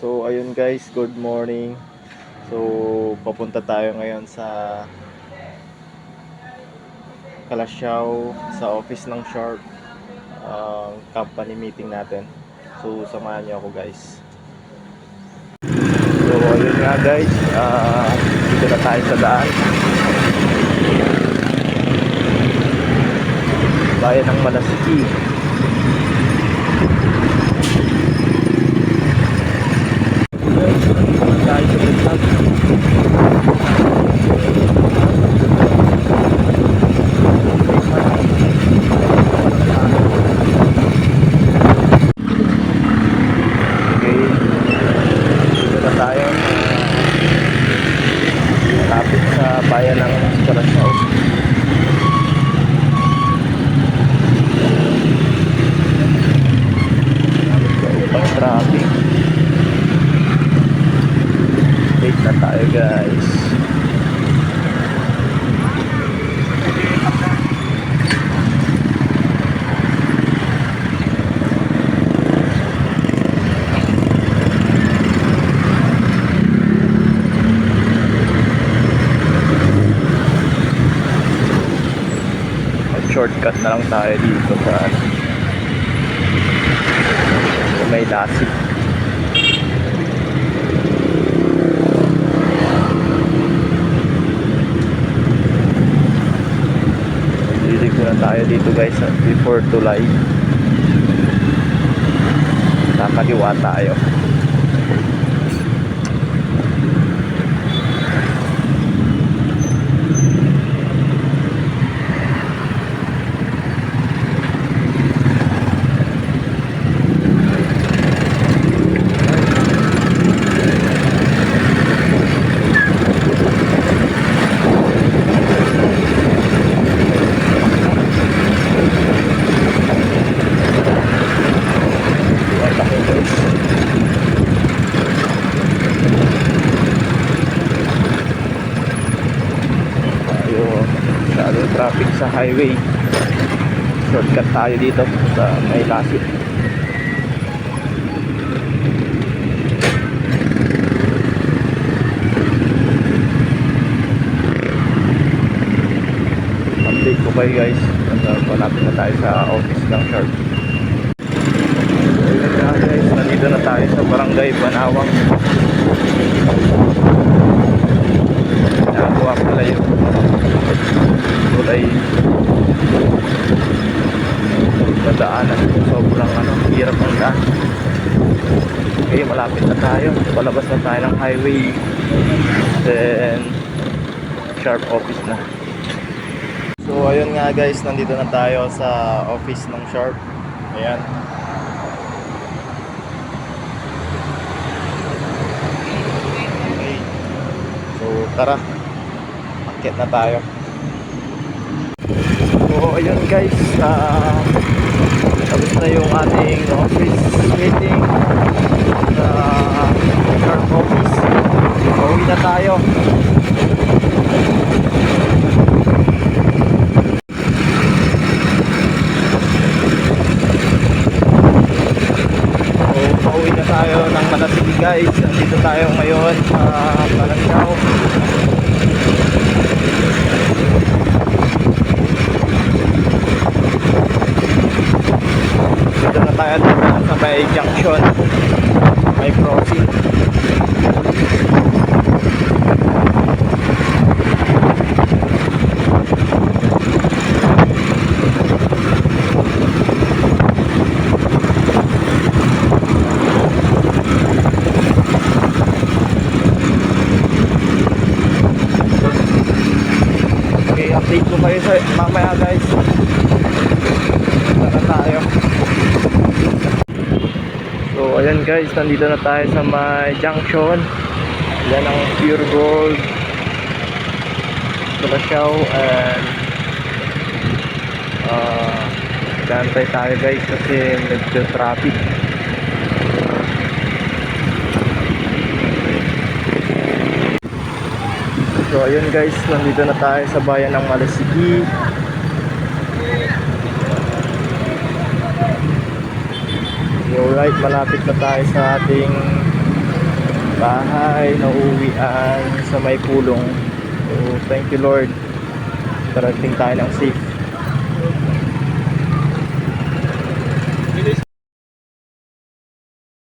So ayun guys, good morning. So papunta tayo ngayon sa Calasiao sa office ng Sharp, company meeting natin. So samahan niyo ako guys. So ayun nga guys, dito na tayo sa daan. Bayan ng Malasiki. Tayo sa Bintag. Bayan ng Calasiao. Pang traffic. Late na tayo guys. Shortcut na lang tayo dito sa may lasik. Liliko na tayo dito guys before Tulay. Nakaliwa tayo. Traffic sa highway. Shortcut tayo dito sa may lasik. Update ko kayo guys. Malapit na tayo sa office ng Sharp. Ayun na guys, nandito na tayo sa Barangay Banawang. Nagawa pala yun. Tulay nadaanan, sobrang hirap ng daan. Okay, malapit na tayo, palabas na tayo ng highway, then Sharp office na. So ayun nga guys, nandito na tayo sa office ng Sharp. Ayan, okay. So tara, akit na tayo. So ayun guys, tapos na yung ating office meeting sa Sharp office. Pauwi na tayo. So pauwi na tayo ng Malasiki guys. Nandito tayo ngayon sa Calasiao. Dito na tayo sa may junction, may crossing. Okay, update ko kayo sa mamaya guys. Tara tayo. So ayan guys, nandito na tayo sa may junction. Yan ang Pure Gold Calasiao, and gantay tayo guys kasi medyo traffic. So ayun guys, nandito na tayo sa bayan ng Malasiki. Alright, malapit na tayo sa ating bahay na uuwian sa may pulong. So thank you Lord, parating tayo ng safe.